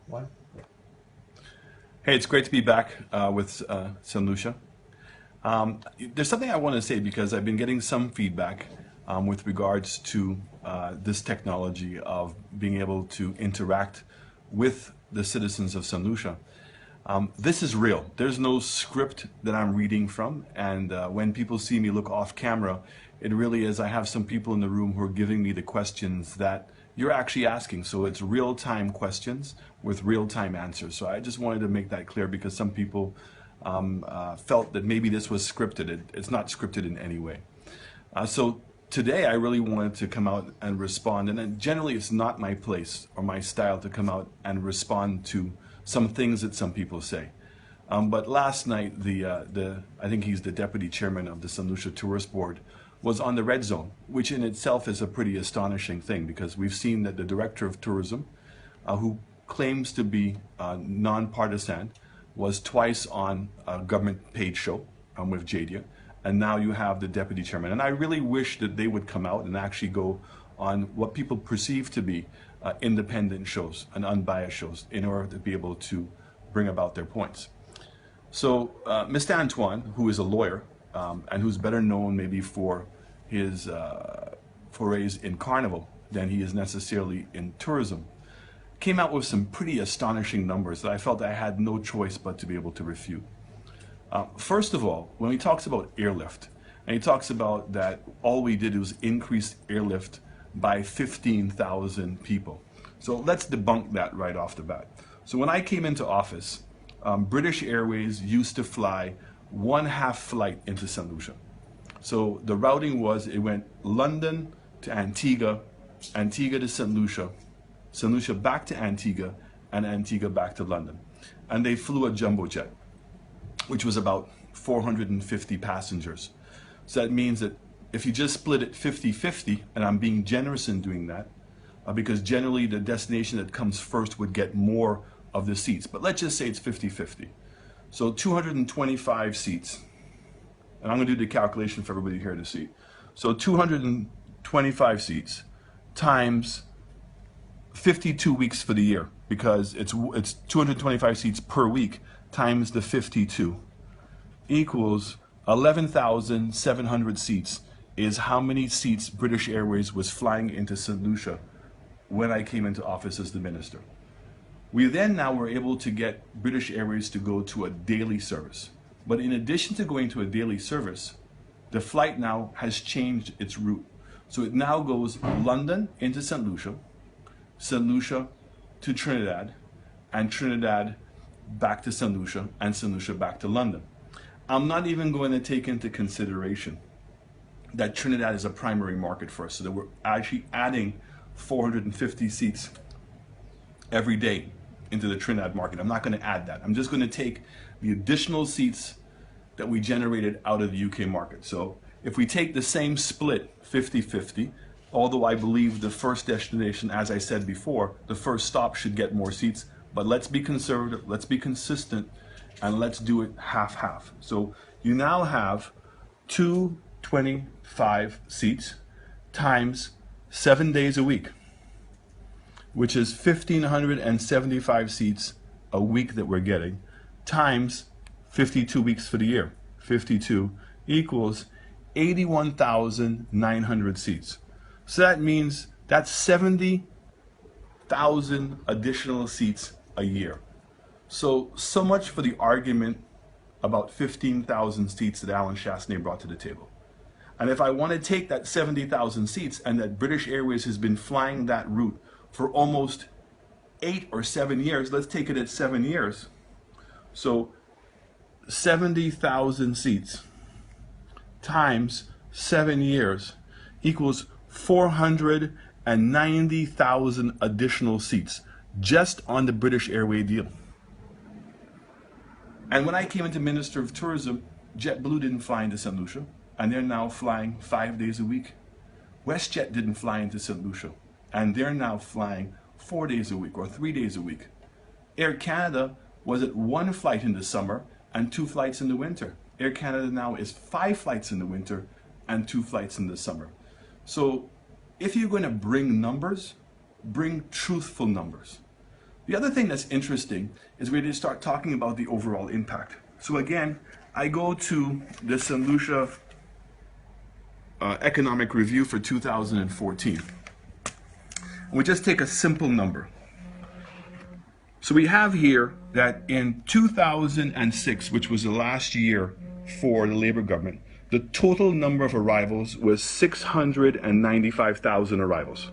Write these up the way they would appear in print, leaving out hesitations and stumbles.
One. Hey, it's great to be back with Lucia. There's something I want to say because I've been getting some feedback with regards to this technology of being able to interact with the citizens of St. Lucia. This is real. There's no script that I'm reading from, and when people see me look off camera, it really is I have some people in the room who are giving me the questions that you're actually asking. So it's real-time questions with real-time answers. So I just wanted to make that clear because some people felt that maybe this was scripted. It's not scripted in any way. So today I really wanted to come out and respond, and then generally it's not my place or my style to come out and respond to some things that some people say. But last night, I think he's the deputy chairman of the St. Lucia Tourist Board, was on the red zone, which in itself is a pretty astonishing thing because we've seen that the director of tourism, who claims to be nonpartisan, was twice on a government paid show with Jadia, and now you have the deputy chairman. And I really wish that they would come out and actually go on what people perceive to be independent shows and unbiased shows in order to be able to bring about their points. So Mr. Antoine, who is a lawyer and who's better known maybe for his forays in carnival than he is necessarily in tourism, came out with some pretty astonishing numbers that I felt I had no choice but to be able to refute. First of all, when he talks about airlift, and he talks about that all we did was increase airlift by 15,000 people. So let's debunk that right off the bat. So when I came into office, British Airways used to fly one half flight into St. Lucia. So the routing was, it went London to Antigua, Antigua to St. Lucia back to Antigua, and Antigua back to London. And they flew a jumbo jet, which was about 450 passengers. So that means that if you just split it 50-50, and I'm being generous in doing that, because generally the destination that comes first would get more of the seats, but let's just say it's 50-50. So 225 seats, and I'm going to do the calculation for everybody here to see. So 225 seats times 52 weeks for the year, because it's 225 seats per week times the 52 equals 11,700 seats is how many seats British Airways was flying into St. Lucia when I came into office as the minister. We then now were able to get British Airways to go to a daily service. But in addition to going to a daily service, the flight now has changed its route. So it now goes London into St. Lucia to Trinidad, and Trinidad back to St. Lucia, and St. Lucia back to London. I'm not even going to take into consideration that Trinidad is a primary market for us, so that we're actually adding 450 seats every day into the Trinidad market. I'm not going to add that. I'm just going to take the additional seats that we generated out of the UK market. So if we take the same split, 50-50, although I believe the first destination, as I said before, the first stop should get more seats, but let's be conservative, let's be consistent, and let's do it half-half. So you now have 225 seats times 7 days a week, which is 1,575 seats a week that we're getting, times 52 weeks for the year. 52 equals 81,900 seats. So that means that's 70,000 additional seats a year. So much for the argument about 15,000 seats that Allen Chastanet brought to the table. And if I want to take that 70,000 seats, and that British Airways has been flying that route for almost 8 or 7 years, let's take it at 7 years. So 70,000 seats times 7 years equals 490,000 additional seats just on the British Airways deal. And when I came into Minister of Tourism, JetBlue didn't fly into St. Lucia, and they're now flying 5 days a week. WestJet didn't fly into St. Lucia, and they're now flying 4 days a week or 3 days a week. Air Canada was at 1 flight in the summer and 2 flights in the winter. Air Canada now is 5 flights in the winter and 2 flights in the summer. So if you're going to bring numbers, bring truthful numbers. The other thing that's interesting is we just start talking about the overall impact. So again, I go to the St. Lucia Economic Review for 2014. We just take a simple number. So we have here that in 2006, which was the last year for the Labour government, the total number of arrivals was 695,000 arrivals.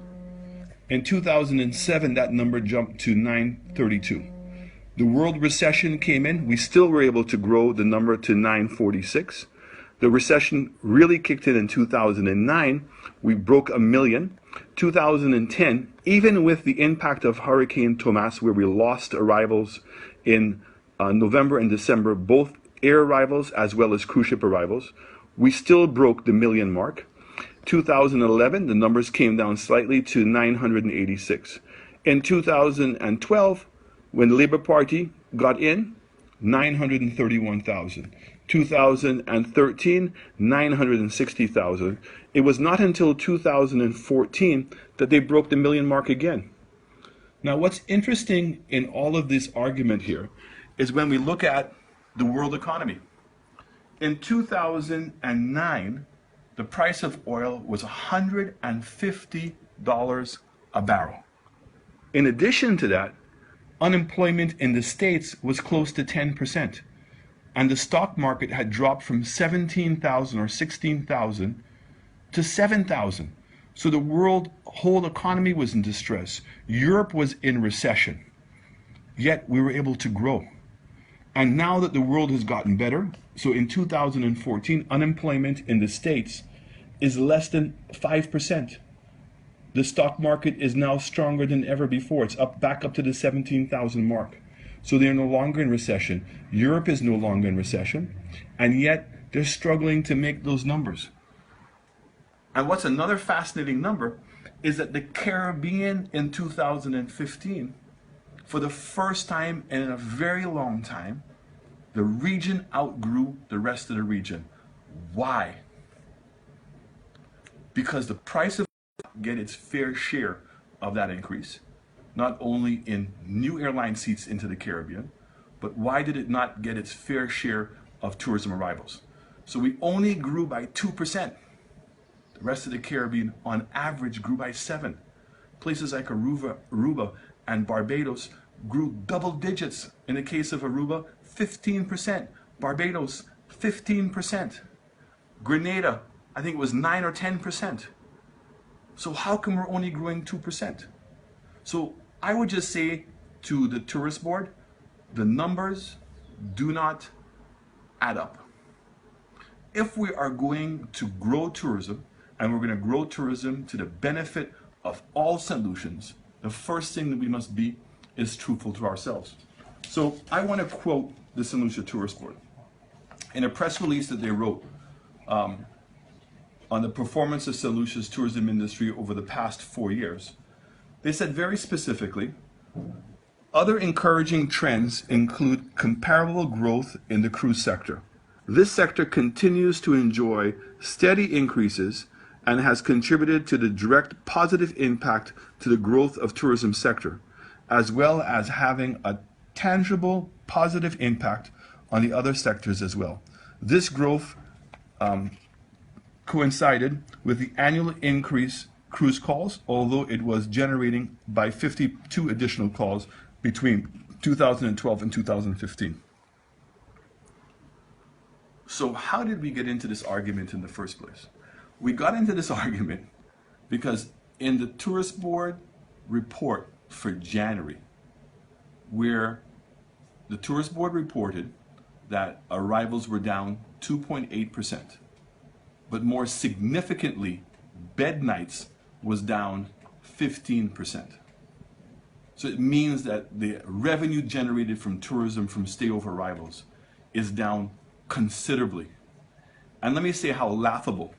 In 2007, that number jumped to 932. The world recession came in. We still were able to grow the number to 946. The recession really kicked in 2009. We broke 1 million. 2010, even with the impact of Hurricane Tomas, where we lost arrivals in November and December, both air arrivals as well as cruise ship arrivals, we still broke the 1 million mark. 2011, the numbers came down slightly to 986. In 2012, when the Labour Party got in, 931,000. 2013, 960,000. It was not until 2014 that they broke the 1 million mark again. Now, what's interesting in all of this argument here is when we look at the world economy. In 2009, the price of oil was $150 a barrel. In addition to that, unemployment in the States was close to 10%. And the stock market had dropped from 17,000 or 16,000 to 7,000. So the whole economy was in distress. Europe was in recession. Yet we were able to grow. And now that the world has gotten better, so in 2014, unemployment in the States is less than 5%. The stock market is now stronger than ever before. It's back up to the 17,000 mark. So they're no longer in recession. Europe is no longer in recession, and yet they're struggling to make those numbers. And what's another fascinating number is that the Caribbean in 2015, for the first time in a very long time, the region outgrew the rest of the region. Why? Because the price of get its fair share of that increase, not only in new airline seats into the Caribbean, but why did it not get its fair share of tourism arrivals? So we only grew by 2%. The rest of the Caribbean, on average, grew by 7%. Places like Aruba and Barbados grew double digits. In the case of Aruba, 15%. Barbados, 15%. Grenada, I think it was 9 or 10%. So how come we're only growing 2%? So I would just say to the tourist board, the numbers do not add up. If we are going to grow tourism, and we're going to grow tourism to the benefit of all St. Lucians, the first thing that we must be is truthful to ourselves. So I want to quote the St. Lucia Tourist Board. In a press release that they wrote on the performance of St. Lucia's tourism industry over the past 4 years, they said very specifically, other encouraging trends include comparable growth in the cruise sector. This sector continues to enjoy steady increases and has contributed to the direct positive impact to the growth of tourism sector, as well as having a tangible positive impact on the other sectors as well. This growth coincided with the annual increase cruise calls, although it was generating by 52 additional calls between 2012 and 2015. So how did we get into this argument in the first place? We got into this argument because in the Tourist Board report for January, where the Tourist Board reported that arrivals were down 2.8%, but more significantly, bed nights was down 15%. So it means that the revenue generated from tourism from stayover arrivals is down considerably. And let me say how laughable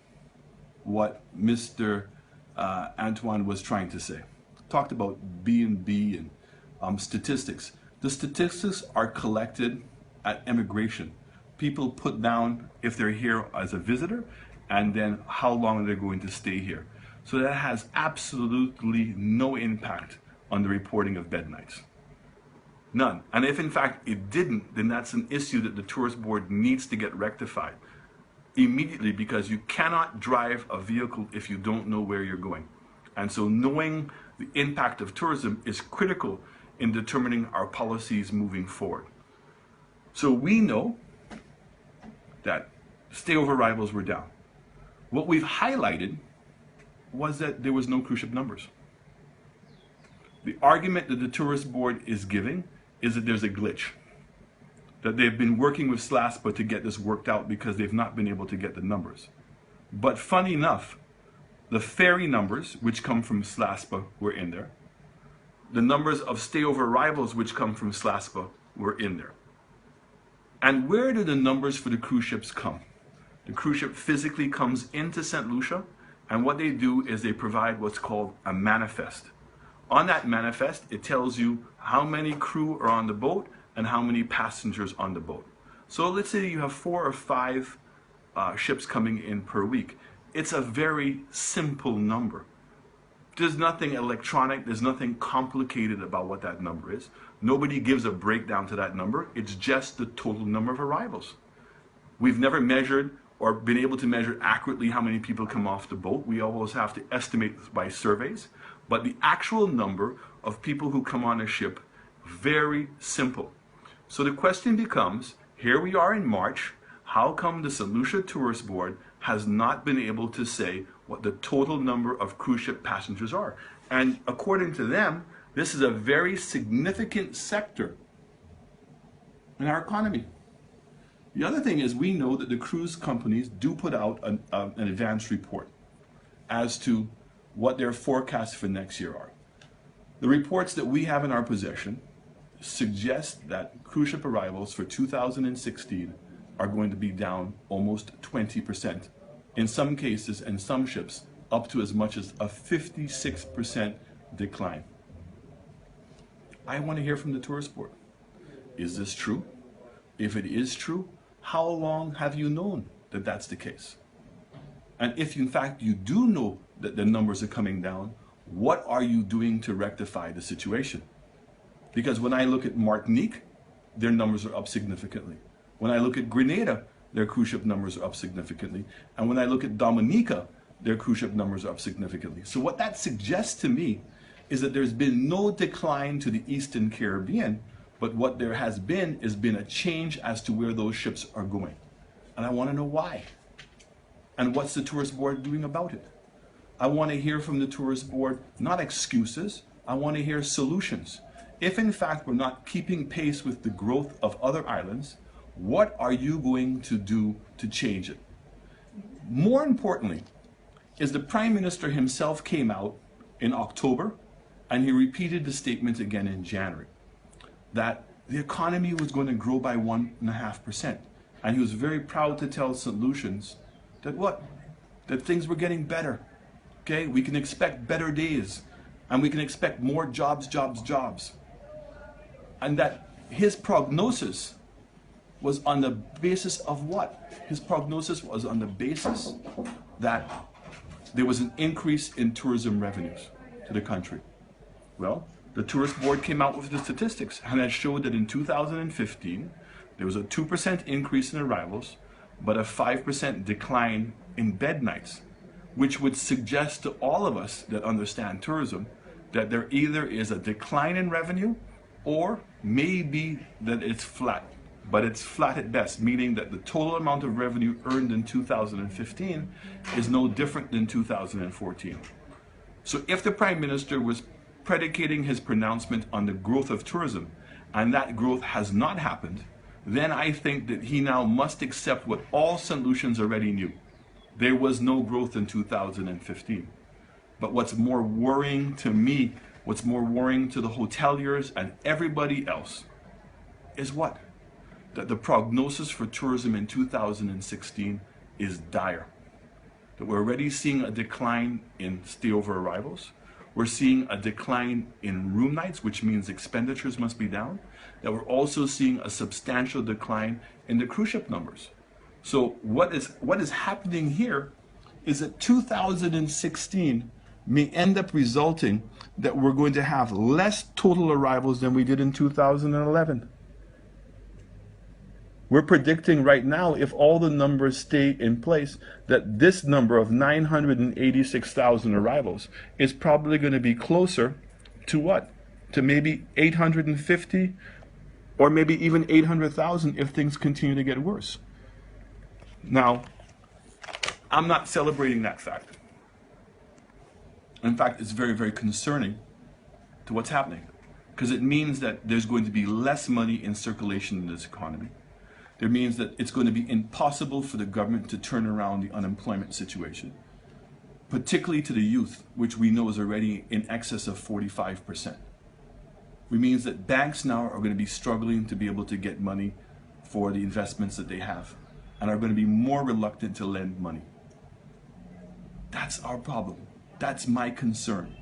what Mr. Antoine was trying to say. Talked about B&B and statistics. The statistics are collected at immigration. People put down if they're here as a visitor and then how long they're going to stay here. So that has absolutely no impact on the reporting of bed nights. None. And if in fact it didn't, then that's an issue that the tourist board needs to get rectified immediately, because you cannot drive a vehicle if you don't know where you're going. And so knowing the impact of tourism is critical in determining our policies moving forward. So we know that stayover arrivals were down. What we've highlighted was that there was no cruise ship numbers. The argument that the tourist board is giving is that there's a glitch, that they've been working with SLASPA to get this worked out because they've not been able to get the numbers. But funny enough, the ferry numbers, which come from SLASPA, were in there. The numbers of stayover arrivals, which come from SLASPA, were in there. And where do the numbers for the cruise ships come? The cruise ship physically comes into St. Lucia, and what they do is they provide what's called a manifest. On that manifest, it tells you how many crew are on the boat and how many passengers on the boat. So let's say you have 4 or 5 ships coming in per week. It's a very simple number. There's nothing electronic, there's nothing complicated about what that number is. Nobody gives a breakdown to that number. It's just the total number of arrivals. We've never measured or been able to measure accurately how many people come off the boat. We always have to estimate by surveys. But the actual number of people who come on a ship, very simple. So the question becomes, here we are in March, how come the St. Lucia Tourist Board has not been able to say what the total number of cruise ship passengers are? And according to them, this is a very significant sector in our economy. The other thing is, we know that the cruise companies do put out an advance report as to what their forecasts for next year are. The reports that we have in our possession suggest that cruise ship arrivals for 2016 are going to be down almost 20%. In some cases, and some ships, up to as much as a 56% decline. I want to hear from the tourist board. Is this true? If it is true, how long have you known that that's the case? And if in fact you do know that the numbers are coming down, what are you doing to rectify the situation? Because when I look at Martinique, their numbers are up significantly. When I look at Grenada, their cruise ship numbers are up significantly. And when I look at Dominica, their cruise ship numbers are up significantly. So what that suggests to me is that there's been no decline to the Eastern Caribbean, but what there has been a change as to where those ships are going. And I want to know why. And what's the tourist board doing about it? I want to hear from the tourist board, not excuses, I want to hear solutions. If in fact we're not keeping pace with the growth of other islands, what are you going to do to change it? More importantly, is the Prime Minister himself came out in October and he repeated the statement again in January that the economy was going to grow by 1.5%. And he was very proud to tell St. Lucians that what? That things were getting better. Okay, we can expect better days and we can expect more jobs. And that his prognosis was on the basis of what? His prognosis was on the basis that there was an increase in tourism revenues to the country. Well, the tourist board came out with the statistics and it showed that in 2015, there was a 2% increase in arrivals, but a 5% decline in bed nights, which would suggest to all of us that understand tourism that there either is a decline in revenue or maybe that it's flat. But it's flat at best, meaning that the total amount of revenue earned in 2015 is no different than 2014. So if the Prime Minister was predicating his pronouncement on the growth of tourism, and that growth has not happened, then I think that he now must accept what all St. Lucians already knew. There was no growth in 2015. But what's more worrying to me, what's more worrying to the hoteliers and everybody else, is what? That the prognosis for tourism in 2016 is dire. That we're already seeing a decline in stayover arrivals. We're seeing a decline in room nights, which means expenditures must be down. That we're also seeing a substantial decline in the cruise ship numbers. So what is happening here is that 2016 may end up resulting that we're going to have less total arrivals than we did in 2011. We're predicting right now, if all the numbers stay in place, that this number of 986,000 arrivals is probably going to be closer to what? To maybe 850 or maybe even 800,000 if things continue to get worse. Now, I'm not celebrating that fact. In fact, it's very, very concerning to what's happening, because it means that there's going to be less money in circulation in this economy. It means that it's going to be impossible for the government to turn around the unemployment situation, particularly to the youth, which we know is already in excess of 45%. It means that banks now are going to be struggling to be able to get money for the investments that they have, and are going to be more reluctant to lend money. That's our problem. That's my concern.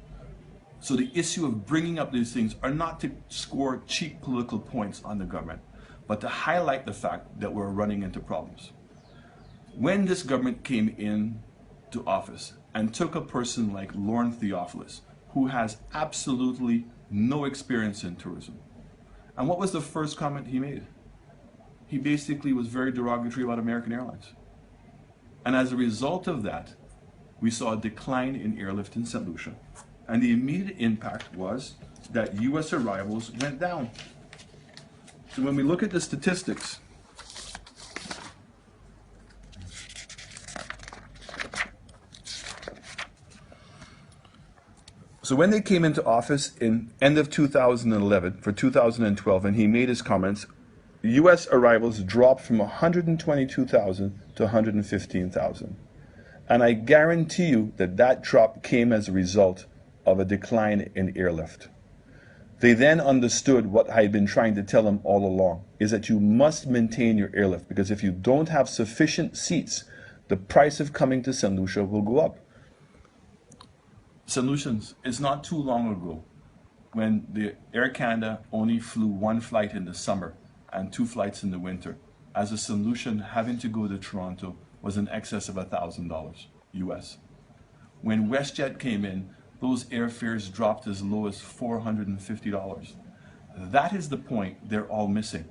So the issue of bringing up these things are not to score cheap political points on the government, but to highlight the fact that we're running into problems. When this government came into office and took a person like Lauren Theophilus, who has absolutely no experience in tourism, and what was the first comment he made? He basically was very derogatory about American Airlines. And as a result of that, we saw a decline in airlift in St. Lucia. And the immediate impact was that U.S. arrivals went down. So when we look at the statistics, so when they came into office in end of 2011 for 2012, and he made his comments, U.S. arrivals dropped from 122,000 to 115,000. And I guarantee you that that drop came as a result of a decline in airlift. They then understood what I had been trying to tell them all along, is that you must maintain your airlift, because if you don't have sufficient seats, the price of coming to St. Lucia will go up. St. Lucians, it's not too long ago when the Air Canada only flew one flight in the summer and 2 flights in the winter. As a St. Lucian, having to go to Toronto was in excess of $1,000 US. When WestJet came in, those airfares dropped as low as $450. That is the point they're all missing.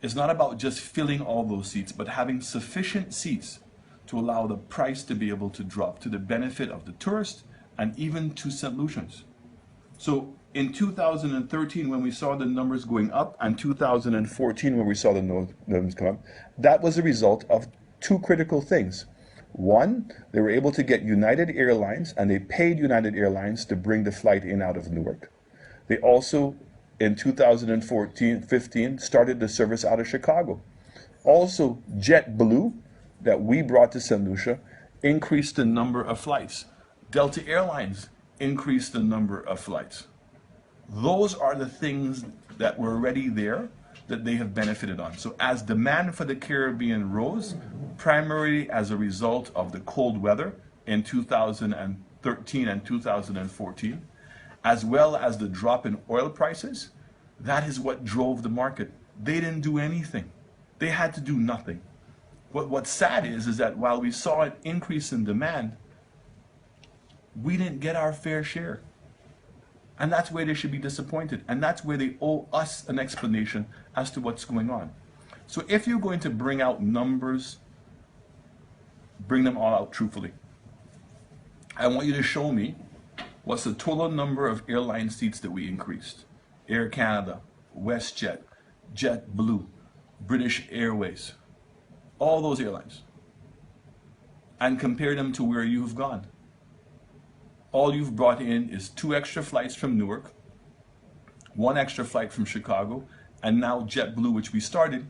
It's not about just filling all those seats, but having sufficient seats to allow the price to be able to drop to the benefit of the tourist and even to St. Lucians. So in 2013, when we saw the numbers going up, and 2014, when we saw the numbers come up, that was a result of 2 critical things. One, they were able to get United Airlines, and they paid United Airlines to bring the flight in out of Newark. They also, in 2014-15, started the service out of Chicago. Also, JetBlue, that we brought to St. Lucia, increased the number of flights. Delta Airlines increased the number of flights. Those are the things that were already there that they have benefited on. So as demand for the Caribbean rose, primarily as a result of the cold weather in 2013 and 2014, as well as the drop in oil prices, that is what drove the market. They didn't do anything. They had to do nothing. What's sad is that while we saw an increase in demand, we didn't get our fair share. And that's where they should be disappointed. And that's where they owe us an explanation as to what's going on. So if you're going to bring out numbers, bring them all out truthfully. I want you to show me what's the total number of airline seats that we increased. Air Canada, WestJet, JetBlue, British Airways, all those airlines. And compare them to where you've gone. All you've brought in is 2 extra flights from Newark, 1 extra flight from Chicago, and now JetBlue, which we started,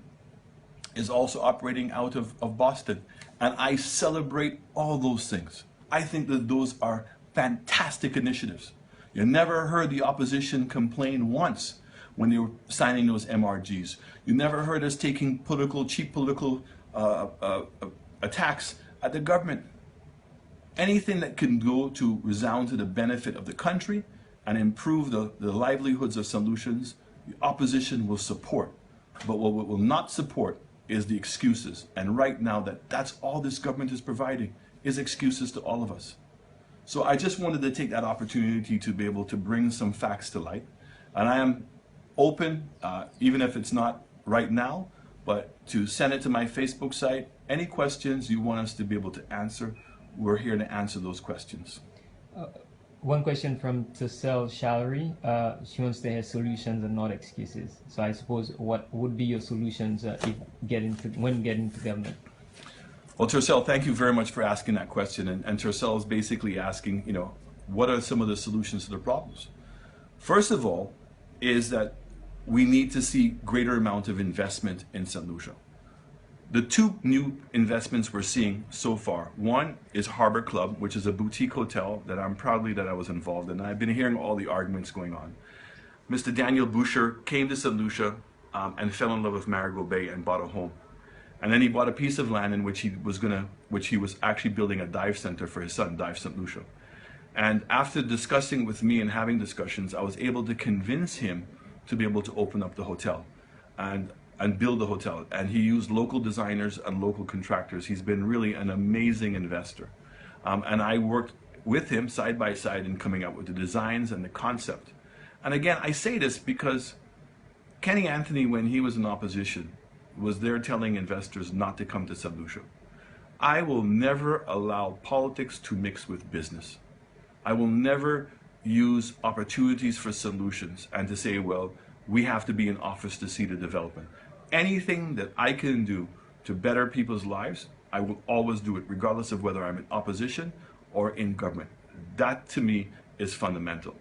is also operating out of Boston. And I celebrate all those things. I think that those are fantastic initiatives. You never heard the opposition complain once when they were signing those MRGs. You never heard us taking cheap political attacks at the government. Anything that can go to resound to the benefit of the country and improve the livelihoods of St. Lucians, the opposition will support. But what we will not support is the excuses. And right now, that's all this government is providing, is excuses to all of us. So I just wanted to take that opportunity to be able to bring some facts to light. And I am open, even if it's not right now, but to send it to my Facebook site. Any questions you want us to be able to answer, we're here to answer those questions. One question from Tassel Shallery. She wants to hear solutions and not excuses. So I suppose what would be your solutions when getting to government? Well, Tercel, thank you very much for asking that question. And Tercel is basically asking, what are some of the solutions to the problems? First of all, is that we need to see greater amount of investment in St. Lucia. The two new investments we're seeing so far, one is Harbor Club, which is a boutique hotel that I'm proudly that I was involved in. I've been hearing all the arguments going on. Mr. Daniel Boucher came to St. Lucia and fell in love with Marigot Bay and bought a home. And then he bought a piece of land in which he was actually building a dive center for his son, Dive St. Lucia. And after discussing with me and having discussions, I was able to convince him to be able to open up the hotel and build the hotel. And he used local designers and local contractors. He's been really an amazing investor. And I worked with him side by side in coming up with the designs and the concept. And again, I say this because Kenny Anthony, when he was in opposition, was there telling investors not to come to St. Lucia. I will never allow politics to mix with business. I will never use opportunities for solutions and to say, well, we have to be in office to see the development. Anything that I can do to better people's lives, I will always do it, regardless of whether I'm in opposition or in government. That, to me, is fundamental.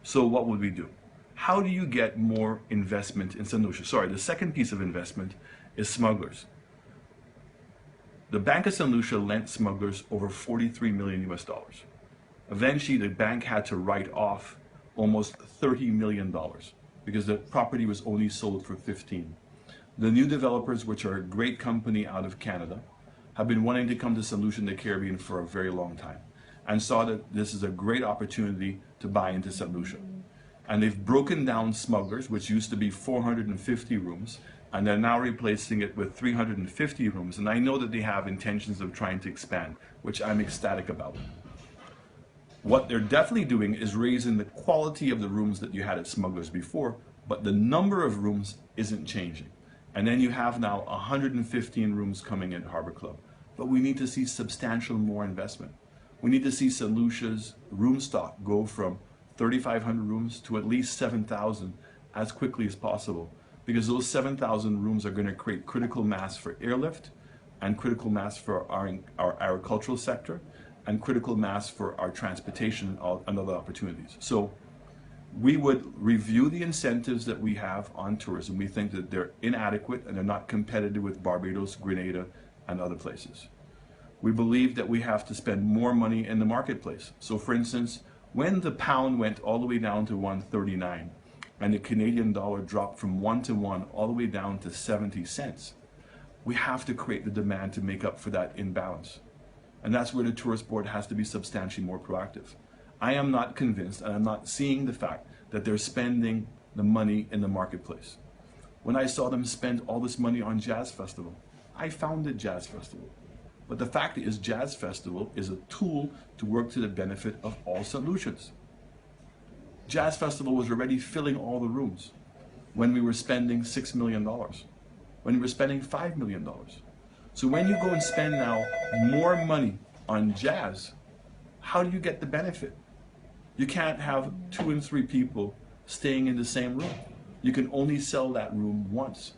So what would we do? How do you get more investment in St. Lucia? Sorry, the second piece of investment is smugglers. The Bank of St. Lucia lent smugglers over $43 million US. Eventually, the bank had to write off almost $30 million because the property was only sold for 15. The new developers, which are a great company out of Canada, have been wanting to come to St. Lucia in the Caribbean for a very long time and saw that this is a great opportunity to buy into St. Lucia. And they've broken down smugglers, which used to be 450 rooms, and they're now replacing it with 350 rooms. And I know that they have intentions of trying to expand, which I'm ecstatic about. What they're definitely doing is raising the quality of the rooms that you had at Smugglers before, but the number of rooms isn't changing. And then you have now 115 rooms coming in Harbor Club. But we need to see substantial more investment. We need to see St. Lucia's room stock go from 3,500 rooms to at least 7,000 as quickly as possible, because those 7,000 rooms are going to create critical mass for airlift and critical mass for our agricultural sector and critical mass for our transportation and other opportunities. So we would review the incentives that we have on tourism. We think that they're inadequate and they're not competitive with Barbados, Grenada, and other places. We believe that we have to spend more money in the marketplace. So for instance, when the pound went all the way down to 139 and the Canadian dollar dropped from 1 to 1 all the way down to 70 cents, we have to create the demand to make up for that imbalance. And that's where the tourist board has to be substantially more proactive. I am not convinced, and I'm not seeing the fact that they're spending the money in the marketplace. When I saw them spend all this money on Jazz Festival, I founded Jazz Festival. But the fact is, Jazz Festival is a tool to work to the benefit of all St. Lucians. Jazz Festival was already filling all the rooms when we were spending $6 million, when we were spending $5 million. So when you go and spend now more money on jazz, how do you get the benefit? You can't have 2 and 3 people staying in the same room. You can only sell that room once.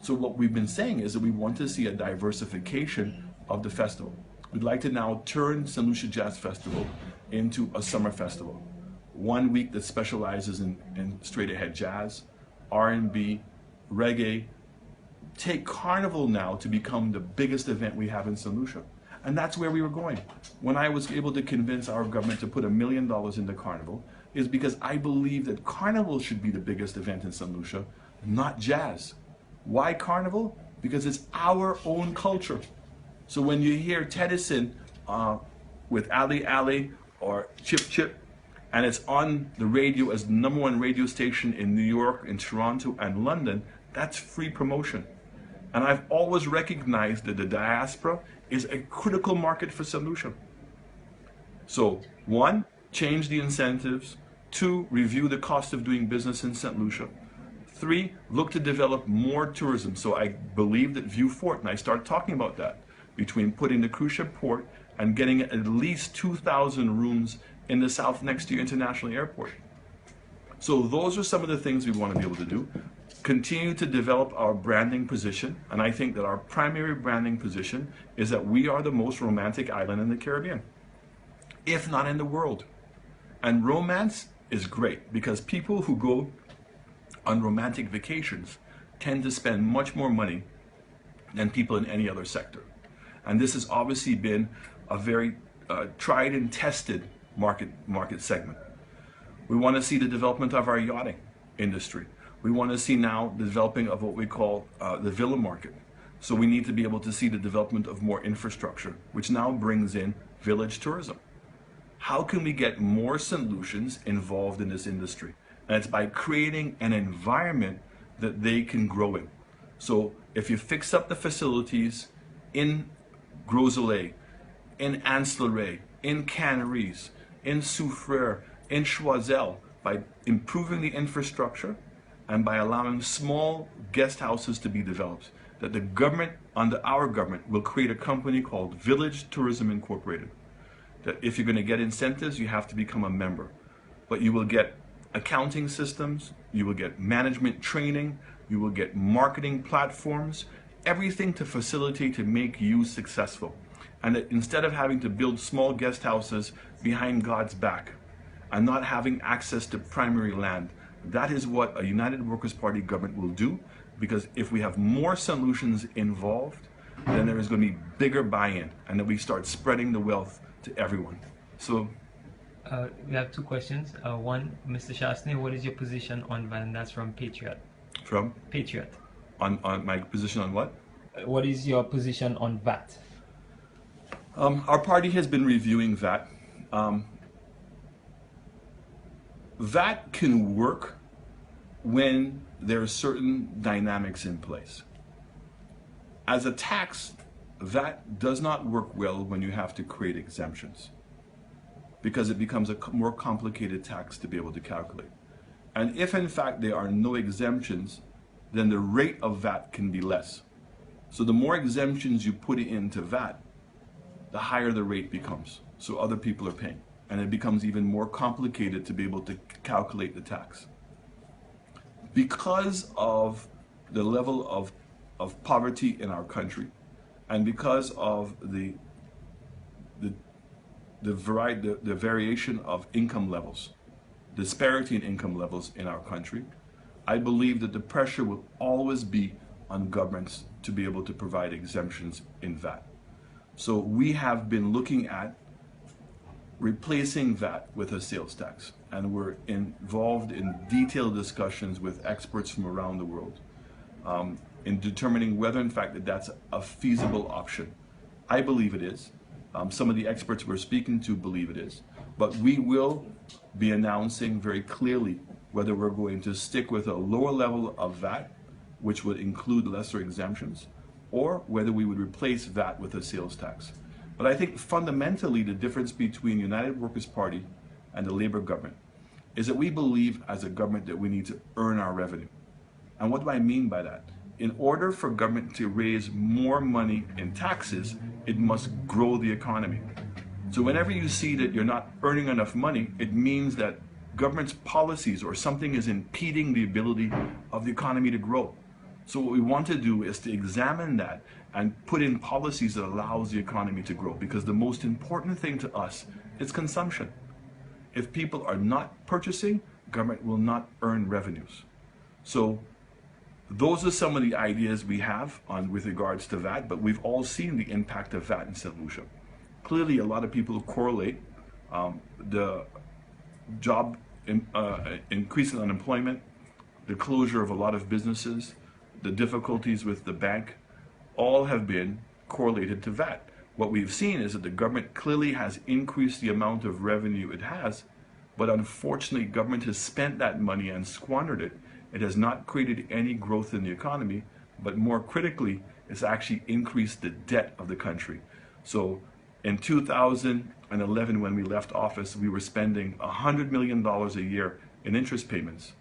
So what we've been saying is that we want to see a diversification of the festival. We'd like to now turn St. Lucia Jazz Festival into a summer festival. 1 week that specializes in straight ahead jazz, R&B, reggae. Take Carnival now to become the biggest event we have in St. Lucia. And that's where we were going. When I was able to convince our government to put $1 million into Carnival, is because I believe that Carnival should be the biggest event in St. Lucia, not jazz. Why Carnival? Because it's our own culture. So when you hear Tennyson with Ali Ali or Chip Chip, and it's on the radio as the #1 radio station in New York, in Toronto, and London, that's free promotion. And I've always recognized that the diaspora is a critical market for St. Lucia. So, one, change the incentives. Two, review the cost of doing business in St. Lucia. Three, look to develop more tourism. So I believe that View Fort, and I started talking about that, between putting the cruise ship port and getting at least 2,000 rooms in the south next to your international airport. So those are some of the things we want to be able to do. Continue to develop our branding position, and I think that our primary branding position is that we are the most romantic island in the Caribbean, if not in the world. And romance is great because people who go on romantic vacations tend to spend much more money than people in any other sector. And this has obviously been a very tried and tested market segment. We want to see the development of our yachting industry. We want to see now the developing of what we call the villa market. So we need to be able to see the development of more infrastructure, which now brings in village tourism. How can we get more St. Lucians involved in this industry? And it's by creating an environment that they can grow in. So if you fix up the facilities in Groseilliers, in Anse-Lorraine, in Canaries, in Soufrière, in Choiseul, by improving the infrastructure and by allowing small guest houses to be developed, that the government, under our government, will create a company called Village Tourism Incorporated. That if you're going to get incentives, you have to become a member. But you will get accounting systems, you will get management training, you will get marketing platforms, everything to facilitate to make you successful. And that instead of having to build small guest houses behind God's back and not having access to primary land, that is what a United Workers' Party government will do, because if we have more St. Lucians involved, then there is going to be bigger buy-in, and then we start spreading the wealth to everyone. So we have two questions. One, Mr. Chastanet, what is your position on VAT? And that's from Patriot. From? Patriot. On my position on what? What is your position on VAT? Our party has been reviewing VAT. VAT can work when there are certain dynamics in place. As a tax, VAT does not work well when you have to create exemptions, because it becomes a more complicated tax to be able to calculate. And if in fact there are no exemptions, then the rate of VAT can be less. So the more exemptions you put into VAT, the higher the rate becomes. So other people are paying. And it becomes even more complicated to be able to calculate the tax. Because of the level of poverty in our country, and because of the variation of income levels, disparity in income levels in our country, I believe that the pressure will always be on governments to be able to provide exemptions in VAT. So we have been looking at replacing VAT with a sales tax, and we're involved in detailed discussions with experts from around the world in determining whether in fact that's a feasible option. I believe it is. Some of the experts we're speaking to believe it is, but we will be announcing very clearly whether we're going to stick with a lower level of VAT, which would include lesser exemptions, or whether we would replace VAT with a sales tax. But I think fundamentally the difference between United Workers' Party and the Labour government is that we believe as a government that we need to earn our revenue. And what do I mean by that? In order for government to raise more money in taxes, it must grow the economy. So whenever you see that you're not earning enough money, it means that government's policies or something is impeding the ability of the economy to grow. So what we want to do is to examine that and put in policies that allows the economy to grow, because the most important thing to us is consumption. If people are not purchasing, government will not earn revenues. So those are some of the ideas we have on with regards to VAT, but we've all seen the impact of VAT in St. Lucia. Clearly, a lot of people correlate the job increase in unemployment, the closure of a lot of businesses, the difficulties with the bank, all have been correlated to VAT. What we've seen is that the government clearly has increased the amount of revenue it has, but unfortunately government has spent that money and squandered it. It has not created any growth in the economy, but more critically, it's actually increased the debt of the country. So In 2011, when we left office, we were spending $100 million a year in interest payments.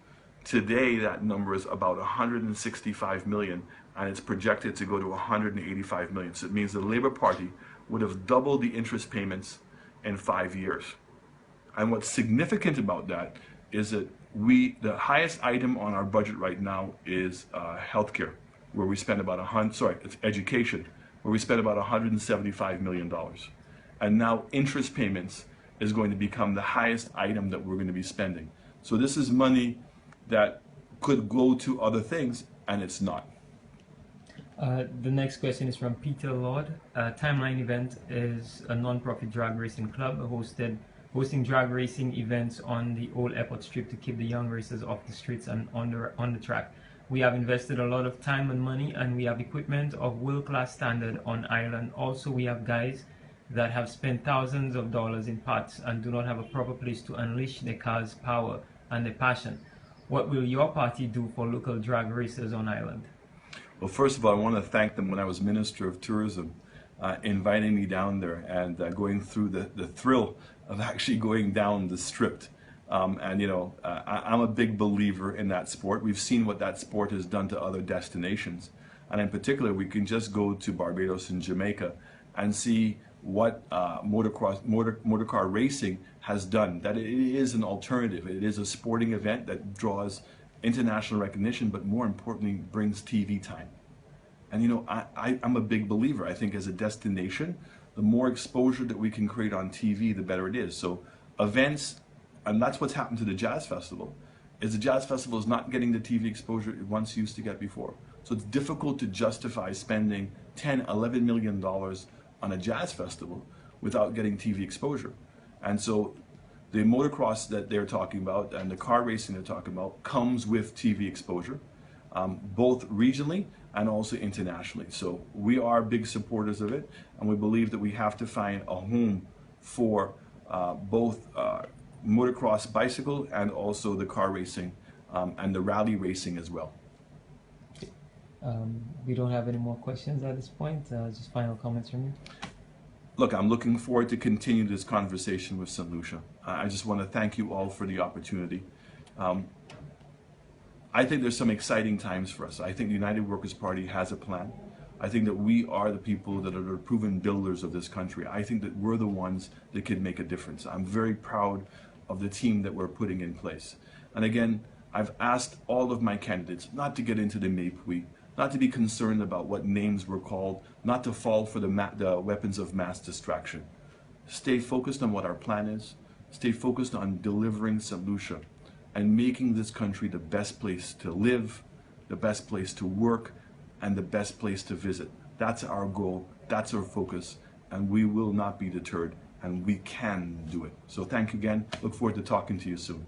Today, that number is about 165 million, and it's projected to go to 185 million. So it means the Labour Party would have doubled the interest payments in 5 years. And what's significant about that is that the highest item on our budget right now is healthcare, where we spend about it's education, where we spend about $175 million. And now interest payments is going to become the highest item that we're going to be spending. So this is money that could go to other things, and it's not. The next question is from Peter Lord. Timeline Event is a non-profit drag racing club hosting drag racing events on the old airport strip to keep the young racers off the streets and on the track. We have invested a lot of time and money, and we have equipment of world-class standard on Ireland. Also, we have guys that have spent thousands of dollars in parts and do not have a proper place to unleash their cars' power and their passion. What will your party do for local drag racers on Ireland? Well, first of all, I want to thank them when I was Minister of Tourism, inviting me down there and going through the thrill of actually going down the strip. And, you know, I'm a big believer in that sport. We've seen what that sport has done to other destinations. And in particular, we can just go to Barbados and Jamaica and see what motor car racing has done. That it is an alternative. It is a sporting event that draws international recognition, but more importantly, brings TV time. And, you know, I'm a big believer. I think as a destination, the more exposure that we can create on TV, the better it is. So events, and that's what's happened to the Jazz Festival, is the Jazz Festival is not getting the TV exposure it once used to get before. So it's difficult to justify spending $10, $11 million on a jazz festival without getting TV exposure. And so the motocross that they're talking about and the car racing they're talking about comes with TV exposure, both regionally and also internationally. So we are big supporters of it, and we believe that we have to find a home for both motocross bicycle and also the car racing and the rally racing as well. We don't have any more questions at this point. Just final comments from you. Look, I'm looking forward to continue this conversation with St. Lucia. I just want to thank you all for the opportunity. I think there's some exciting times for us. I think the United Workers' Party has a plan. I think that we are the people that are the proven builders of this country. I think that we're the ones that can make a difference. I'm very proud of the team that we're putting in place. And again, I've asked all of my candidates not to get into the mépris, not to be concerned about what names were called, not to fall for the weapons of mass distraction. Stay focused on what our plan is. Stay focused on delivering St. Lucia and making this country the best place to live, the best place to work, and the best place to visit. That's our goal, that's our focus, and we will not be deterred, and we can do it. So thank you again. Look forward to talking to you soon.